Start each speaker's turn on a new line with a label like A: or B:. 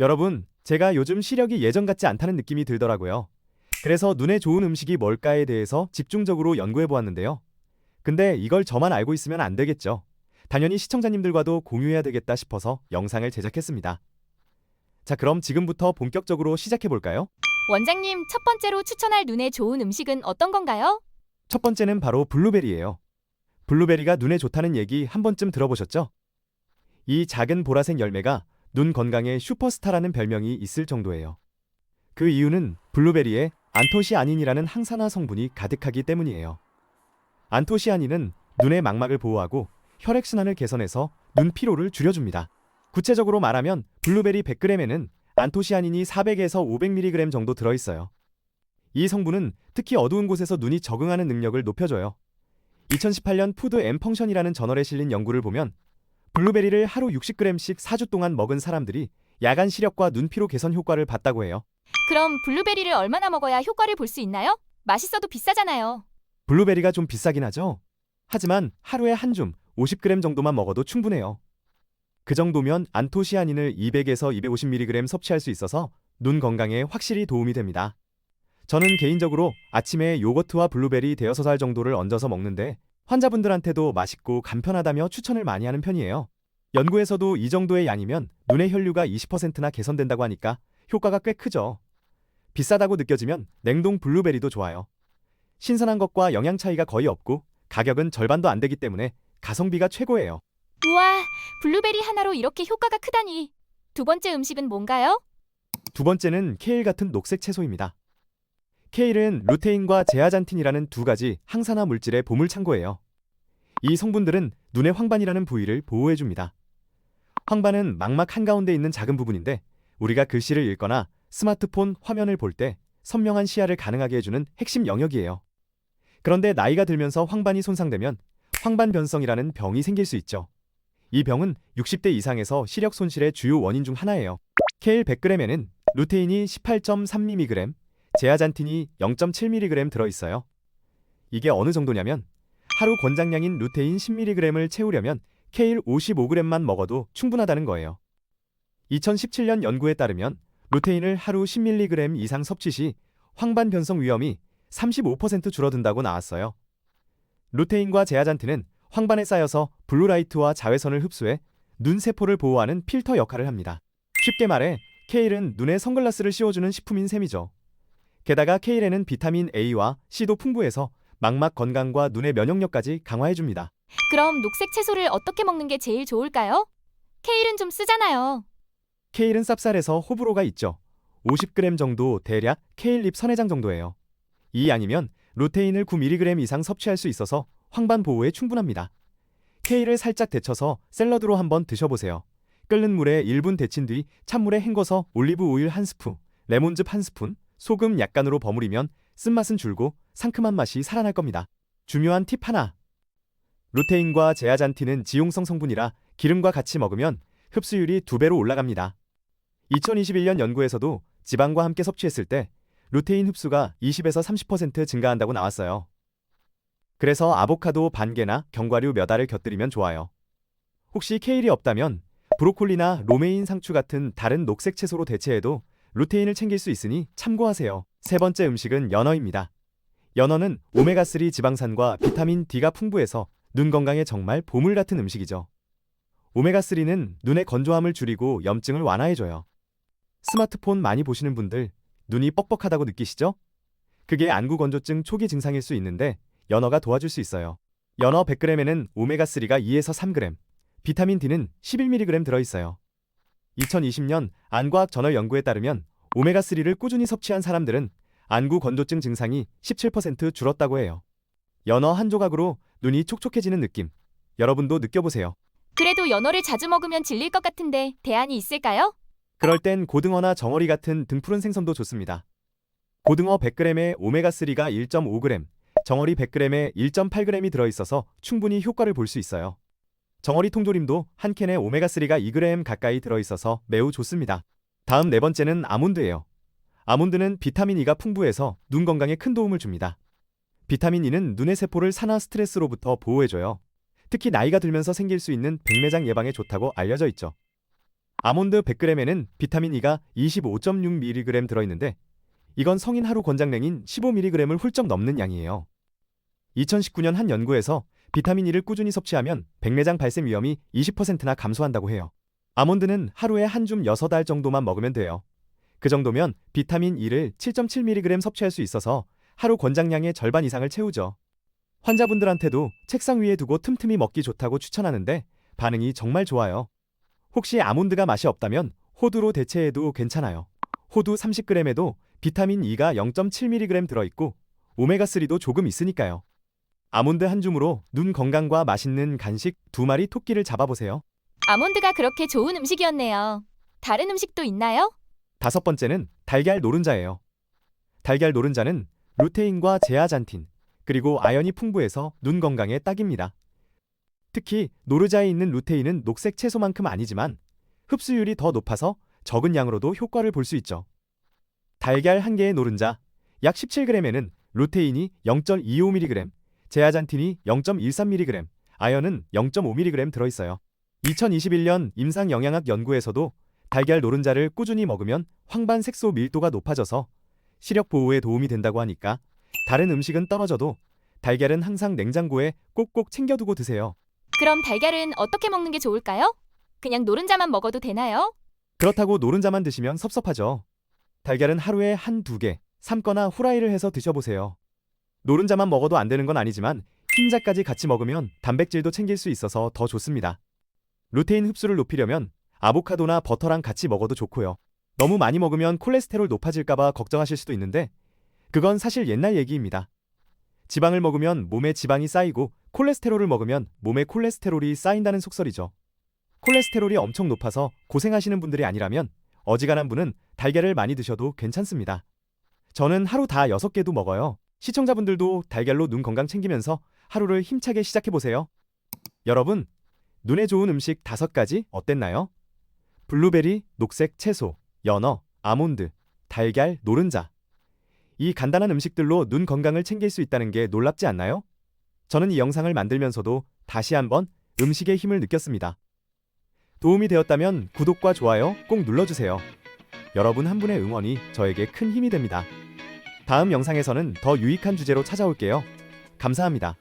A: 여러분, 제가 요즘 시력이 예전 같지 않다는 느낌이 들더라고요. 그래서 눈에 좋은 음식이 뭘까에 대해서 집중적으로 연구해 보았는데요. 근데 이걸 저만 알고 있으면 안 되겠죠. 당연히 시청자님들과도 공유해야 되겠다 싶어서 영상을 제작했습니다. 자, 그럼 지금부터 본격적으로 시작해 볼까요?
B: 원장님, 첫 번째로 추천할 눈에 좋은 음식은 어떤 건가요?
A: 첫 번째는 바로 블루베리예요. 블루베리가 눈에 좋다는 얘기 한 번쯤 들어보셨죠? 이 작은 보라색 열매가 눈 건강의 슈퍼스타라는 별명이 있을 정도예요. 그 이유는 블루베리에 안토시아닌이라는 항산화 성분이 가득하기 때문이에요. 안토시아닌은 눈의 망막을 보호하고 혈액순환을 개선해서 눈 피로를 줄여줍니다. 구체적으로 말하면 블루베리 100g에는 안토시아닌이 400에서 500mg 정도 들어있어요. 이 성분은 특히 어두운 곳에서 눈이 적응하는 능력을 높여줘요. 2018년 푸드 앤 펑션이라는 저널에 실린 연구를 보면 블루베리를 하루 60g씩 4주 동안 먹은 사람들이 야간 시력과 눈 피로 개선 효과를 봤다고 해요.
B: 그럼 블루베리를 얼마나 먹어야 효과를 볼 수 있나요? 맛있어도 비싸잖아요.
A: 블루베리가 좀 비싸긴 하죠. 하지만 하루에 한 줌 50g 정도만 먹어도 충분해요. 그 정도면 안토시아닌을 200에서 250mg 섭취할 수 있어서 눈 건강에 확실히 도움이 됩니다. 저는 개인적으로 아침에 요거트와 블루베리 대여섯 알 정도를 얹어서 먹는데 환자분들한테도 맛있고 간편하다며 추천을 많이 하는 편이에요. 연구에서도 이 정도의 양이면 눈의 혈류가 20%나 개선된다고 하니까 효과가 꽤 크죠. 비싸다고 느껴지면 냉동 블루베리도 좋아요. 신선한 것과 영양 차이가 거의 없고 가격은 절반도 안 되기 때문에 가성비가 최고예요.
B: 우와, 블루베리 하나로 이렇게 효과가 크다니. 두 번째 음식은 뭔가요?
A: 두 번째는 케일 같은 녹색 채소입니다. 케일은 루테인과 제아잔틴이라는 두 가지 항산화 물질의 보물창고예요. 이 성분들은 눈의 황반이라는 부위를 보호해줍니다. 황반은 망막 한가운데 있는 작은 부분인데 우리가 글씨를 읽거나 스마트폰 화면을 볼 때 선명한 시야를 가능하게 해주는 핵심 영역이에요. 그런데 나이가 들면서 황반이 손상되면 황반변성이라는 병이 생길 수 있죠. 이 병은 60대 이상에서 시력 손실의 주요 원인 중 하나예요. 케일 100g에는 루테인이 18.3mg, 제아잔틴이 0.7mg 들어있어요. 이게 어느 정도냐면 하루 권장량인 루테인 10mg을 채우려면 케일 55g만 먹어도 충분하다는 거예요. 2017년 연구에 따르면 루테인을 하루 10mg 이상 섭취 시 황반 변성 위험이 35% 줄어든다고 나왔어요. 루테인과 제아잔틴은 황반에 쌓여서 블루라이트와 자외선을 흡수해 눈 세포를 보호하는 필터 역할을 합니다. 쉽게 말해 케일은 눈에 선글라스를 씌워주는 식품인 셈이죠. 게다가 케일에는 비타민 A와 C도 풍부해서 망막 건강과 눈의 면역력까지 강화해줍니다.
B: 그럼 녹색 채소를 어떻게 먹는 게 제일 좋을까요? 케일은 좀 쓰잖아요.
A: 케일은 쌉쌀해서 호불호가 있죠. 50g 정도 대략 케일잎 선회장 정도예요. 이 양이면 루테인을 9mg 이상 섭취할 수 있어서 황반 보호에 충분합니다. 케일을 살짝 데쳐서 샐러드로 한번 드셔보세요. 끓는 물에 1분 데친 뒤 찬물에 헹궈서 올리브 오일 1스푼, 레몬즙 1스푼, 소금 약간으로 버무리면 쓴맛은 줄고 상큼한 맛이 살아날 겁니다. 중요한 팁 하나. 루테인과 제아잔틴은 지용성 성분이라 기름과 같이 먹으면 흡수율이 2배로 올라갑니다. 2021년 연구에서도 지방과 함께 섭취했을 때 루테인 흡수가 20에서 30% 증가한다고 나왔어요. 그래서 아보카도 반 개나 견과류 몇 알을 곁들이면 좋아요. 혹시 케일이 없다면 브로콜리나 로메인 상추 같은 다른 녹색 채소로 대체해도 루테인을 챙길 수 있으니 참고하세요. 세 번째 음식은 연어입니다. 연어는 오메가3 지방산과 비타민 D가 풍부해서 눈 건강에 정말 보물 같은 음식이죠. 오메가3는 눈의 건조함을 줄이고 염증을 완화해줘요. 스마트폰 많이 보시는 분들 눈이 뻑뻑하다고 느끼시죠? 그게 안구 건조증 초기 증상일 수 있는데 연어가 도와줄 수 있어요. 연어 100g에는 오메가3가 2에서 3g, 비타민 D는 11mg 들어있어요. 2020년 안과학 저널 연구에 따르면 오메가3를 꾸준히 섭취한 사람들은 안구 건조증 증상이 17% 줄었다고 해요. 연어 한 조각으로 눈이 촉촉해지는 느낌, 여러분도 느껴보세요.
B: 그래도 연어를 자주 먹으면 질릴 것 같은데 대안이 있을까요?
A: 그럴 땐 고등어나 정어리 같은 등푸른 생선도 좋습니다. 고등어 100g에 오메가3가 1.5g, 정어리 100g에 1.8g이 들어있어서 충분히 효과를 볼 수 있어요. 정어리 통조림도 한 캔에 오메가3가 2g 가까이 들어있어서 매우 좋습니다. 다음 네 번째는 아몬드예요. 아몬드는 비타민 E가 풍부해서 눈 건강에 큰 도움을 줍니다. 비타민 E는 눈의 세포를 산화 스트레스로부터 보호해줘요. 특히 나이가 들면서 생길 수 있는 백내장 예방에 좋다고 알려져 있죠. 아몬드 100g에는 비타민 E가 25.6mg 들어있는데 이건 성인 하루 권장량인 15mg을 훌쩍 넘는 양이에요. 2019년 한 연구에서 비타민 E를 꾸준히 섭취하면 백내장 발생 위험이 20%나 감소한다고 해요. 아몬드는 하루에 한 줌 6알 정도만 먹으면 돼요. 그 정도면 비타민 E를 7.7mg 섭취할 수 있어서 하루 권장량의 절반 이상을 채우죠. 환자분들한테도 책상 위에 두고 틈틈이 먹기 좋다고 추천하는데 반응이 정말 좋아요. 혹시 아몬드가 맛이 없다면 호두로 대체해도 괜찮아요. 호두 30g에도 비타민 E가 0.7mg 들어있고 오메가3도 조금 있으니까요. 아몬드 한 줌으로 눈 건강과 맛있는 간식 2마리 토끼를 잡아보세요.
B: 아몬드가 그렇게 좋은 음식이었네요. 다른 음식도 있나요?
A: 5번째는 달걀 노른자예요. 달걀 노른자는 루테인과 제아잔틴, 그리고 아연이 풍부해서 눈 건강에 딱입니다. 특히 노른자에 있는 루테인은 녹색 채소만큼 아니지만 흡수율이 더 높아서 적은 양으로도 효과를 볼 수 있죠. 달걀 한 개의 노른자 약 17g에는 루테인이 0.25mg, 제아잔틴이 0.13mg, 아연은 0.5mg 들어있어요. 2021년 임상영양학 연구에서도 달걀 노른자를 꾸준히 먹으면 황반 색소 밀도가 높아져서 시력 보호에 도움이 된다고 하니까 다른 음식은 떨어져도 달걀은 항상 냉장고에 꼭꼭 챙겨두고 드세요.
B: 그럼 달걀은 어떻게 먹는 게 좋을까요? 그냥 노른자만 먹어도 되나요?
A: 그렇다고 노른자만 드시면 섭섭하죠. 달걀은 하루에 한두 개 삶거나 후라이를 해서 드셔보세요. 노른자만 먹어도 안 되는 건 아니지만 흰자까지 같이 먹으면 단백질도 챙길 수 있어서 더 좋습니다. 루테인 흡수를 높이려면 아보카도나 버터랑 같이 먹어도 좋고요. 너무 많이 먹으면 콜레스테롤 높아질까봐 걱정하실 수도 있는데 그건 사실 옛날 얘기입니다. 지방을 먹으면 몸에 지방이 쌓이고 콜레스테롤을 먹으면 몸에 콜레스테롤이 쌓인다는 속설이죠. 콜레스테롤이 엄청 높아서 고생하시는 분들이 아니라면 어지간한 분은 달걀을 많이 드셔도 괜찮습니다. 저는 하루 다 6개도 먹어요. 시청자분들도 달걀로 눈 건강 챙기면서 하루를 힘차게 시작해보세요. 여러분, 눈에 좋은 음식 5가지 어땠나요? 블루베리, 녹색 채소, 연어, 아몬드, 달걀, 노른자. 이 간단한 음식들로 눈 건강을 챙길 수 있다는 게 놀랍지 않나요? 저는 이 영상을 만들면서도 다시 한번 음식의 힘을 느꼈습니다. 도움이 되었다면 구독과 좋아요 꼭 눌러주세요. 여러분 한 분의 응원이 저에게 큰 힘이 됩니다. 다음 영상에서는 더 유익한 주제로 찾아올게요. 감사합니다.